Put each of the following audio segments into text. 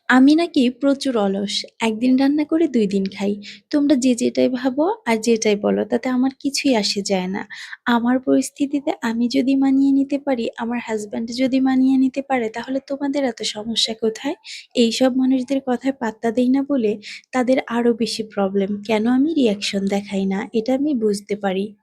আমি নাকি প্রচুর অলস। একদিন রান্না করে ২ দিন খাই। তোমরা যে যেটাই ভাবো আর যেটাই বলো তাতে আমার কিছুই আসে যায় না। আমার পরিস্থিতিতে আমি যদি মানিয়ে নিতে পারি, আমার হাসব্যান্ড যদি মানিয়ে নিতে পারে তাহলে তোমাদের এত সমস্যা কোথায়? এইসব মানুষদের কথায় পাত্তা দেই না বলে তাদের আরো বেশি প্রবলেম। কেন আমি রিঅ্যাকশন দেখাই না এটা আমি বুঝতে পারি।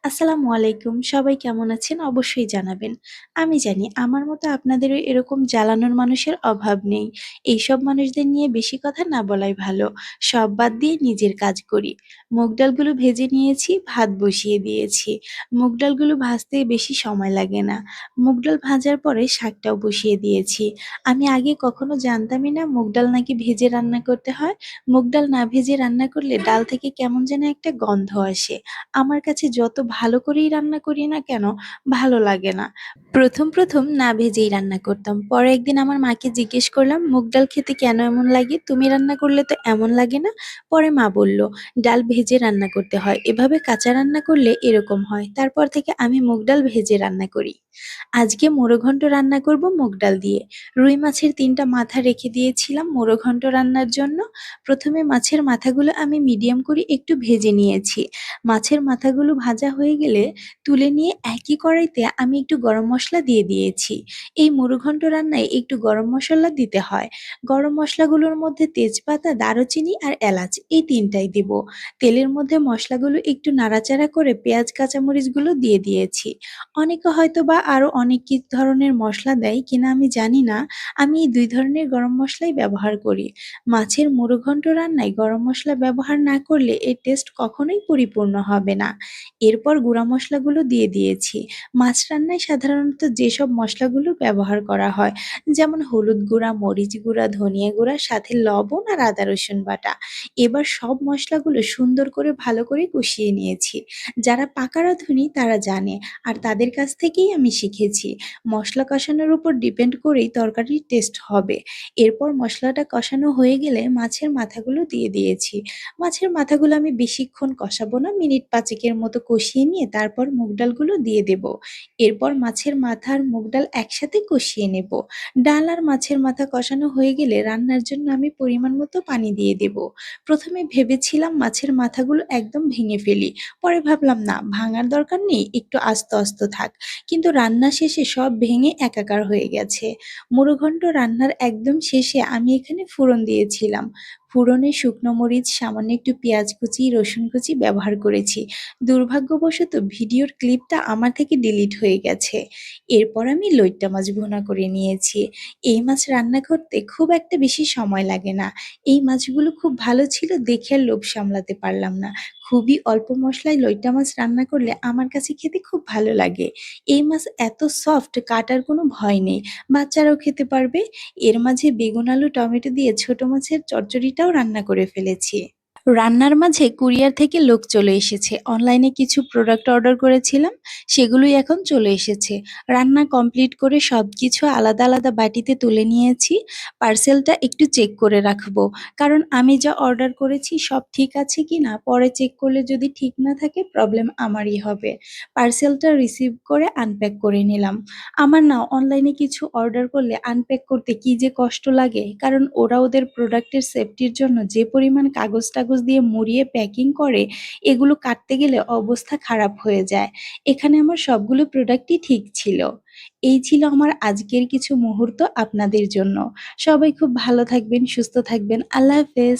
আসসালামু আলাইকুম। সবাই কেমন আছেন? অবশ্যই জানাবেন। আমি জানি আমার মতো আপনাদেরও এরকম জ্বালানোর মানুষের অভাব নেই। এইসব মানুষদের নিয়ে বেশি কথা না বলাই ভালো। সব বাদ দিয়ে নিজের কাজ করি। মুগ ডালগুলো ভেজে নিয়েছি, ভাত বসিয়ে দিয়েছি। মুগ ডালগুলো ভাজতে বেশি সময় লাগে না। মুগ ডাল ভাজার পরে শাকটাও বসিয়ে দিয়েছি। আমি আগে কখনো জানতামই না মুগ ডাল নাকি ভেজে রান্না করতে হয়। মুগ ডাল না ভেজে রান্না করলে ডাল থেকে কেমন যেন একটা গন্ধ আসে। আমার কাছে যত ভালো করেই রান্না করি না কেন, ভালো লাগে না। ১ম না ভেজেই রান্না করতাম। পরে একদিন আমার মাকে জিজ্ঞেস করলাম, "মুগ ডাল খেতে কেন এমন লাগে? তুমি রান্না করলে তো এমন লাগে না?" পরে মা বলল, "ডাল ভেজে রান্না করতে হয়। এভাবে কাঁচা রান্না করলে এরকম হয়।" তারপর থেকে আমি মুগ ডাল ভেজে রান্না করি। আজকে মোরো ঘন্ট রান্না করব মুগ ডাল দিয়ে। রুই মাছের ৩ টা মাথা রেখে দিয়েছিলাম মোরো ঘন্ট রান্নার জন্য। ১ম এ মাছের মাথাগুলো আমি মিডিয়াম করে একটু ভেজে নিয়েছি। মাছের মাথাগুলো ভাজা হয়ে গেলে তুলে নিয়ে একই কড়াইতে আমি একটু গরম মসলা দিয়ে দিয়েছি। এই মুরঘন্ট রান্নায় একটু গরম মসলা দিতে হয়। গরম মসলাগুলোর মধ্যে তেজপাতা, দারুচিনি আর এলাচ এই ৩ টাই দিব। তেলের মধ্যে মসলাগুলো একটু নাড়াচাড়া করে পেঁয়াজ, কাঁচামরিচগুলো দিয়ে দিয়েছি। অনেকে হয়তোবা আরো অনেক কি ধরনের মসলা দেয় কিনা আমি জানি না। আমি এই ২ ধরনের গরম মসলাই ব্যবহার করি। মাছের মুরঘন্ট রান্নায় গরম মসলা ব্যবহার না করলে এর টেস্ট কখনোই পরিপূর্ণ হবে না। এরপর গুঁড়া মসলাগুলো দিয়ে দিয়েছি। মাছ রান্নায় সাধারণত যেসব মসলাগুলো ব্যবহার করা হয়, যেমন হলুদ গুঁড়া, মরিচ গুঁড়া, ধনিয়া গুঁড়া, সাথে লবণ আর আদা রসুন বাটা। এবার সব মসলাগুলো সুন্দর করে ভালো করে কষিয়ে নিয়েছি। যারা পাকা রাঁধুনি তারা জানে, আর তাদের কাছ থেকেই আমি শিখেছি। মসলা কষানোর উপর ডিপেন্ড করেই তরকারির টেস্ট হবে। এরপর মসলাটা কষানো হয়ে গেলে মাছের মাথাগুলো দিয়ে দিয়েছি। মাছের মাথাগুলো আমি বেশিক্ষণ কষাবো না, মিনিট ৫ এর মতো কষিয়ে নিয়ে তারপর মুগ ডালগুলো দিয়ে দেব। এরপর মাছের মাথা আর মুগ ডাল একসাথে কষিয়ে নেব। ডাল আর মাছের মাথা কষানো হয়ে গেলে রান্নার জন্য আমি পরিমাণ মতো পানি দিয়ে দেব। ১ম এ ভেবেছিলাম মাছের মাথাগুলো একদম ভেঙে ফেলি। পরে ভাবলাম না, ভাঙার দরকার নেই, একটু আস্তে, আস্তে থাক। কিন্তু রান্না শেষে সব ভেঙে একাকার হয়ে গেছে। মুড়োঘন্ট রান্নার একদম শেষে আমি এখানে ফোড়ন দিয়েছিলাম। ফোড়নে শুকনো মরিচ, সামান্য একটু পেঁয়াজ কুচি, রসুন কুচি ব্যবহার করেছি। দুর্ভাগ্যবশত ভিডিওর ক্লিপটা আমার থেকে ডিলিট হয়ে গেছে। এরপর আমি লইট্টা মাছ ভুনা করে নিয়েছি। এই মাছ রান্না করতে খুব একটা বেশি সময় লাগে না। এই মাছগুলো খুব ভালো ছিল দেখে আর লোভ সামলাতে পারলাম না। খুবই অল্প মসলায় লইট্টা মাছ রান্না করলে আমার কাছে খেতে খুব ভালো লাগে। এই মাছ এত সফট, কাটার কোনো ভয় নেই। বাচ্চারাও খেতে পারবে। এর মাঝে বেগুন, আলু, টমেটো দিয়ে ছোট মাছের চচ্চড়িটাও রান্না করে ফেলেছি। রান্নার মাঝে কুরিয়ার থেকে লোক চলে এসেছে। অনলাইনে কিছু প্রোডাক্ট অর্ডার করেছিলাম, সেগুলোই এখন চলে এসেছে। রান্না কমপ্লিট করে সবকিছু আলাদা, আলাদা বাটিতে তুলে নিয়েছি। পার্সেলটা একটু চেক করে রাখবো। কারণ আমি যা অর্ডার করেছি সব ঠিক আছে কিনা পরে চেক করলে যদি ঠিক না থাকে প্রবলেম আমারই হবে। পার্সেলটা রিসিভ করে আনপ্যাক করে নিলাম। আমার না অনলাইনে কিছু অর্ডার করলে আনপ্যাক করতে কি যে কষ্ট লাগে। কারণ ওরা ওদের প্রোডাক্টের সেফটির জন্য যে পরিমাণ কাগজ-টাগজ দিয়ে মুড়িয়ে প্যাকিং করে, এগুলো কাটতে গেলে অবস্থা খারাপ হয়ে যায়। এখানে আমার সবগুলো প্রোডাক্টই ঠিক ছিল। এই ছিল আমার আজকের কিছু মুহূর্ত আপনাদের জন্য। সবাই খুব ভালো থাকবেন, সুস্থ থাকবেন। আল্লাহ হাফেজ।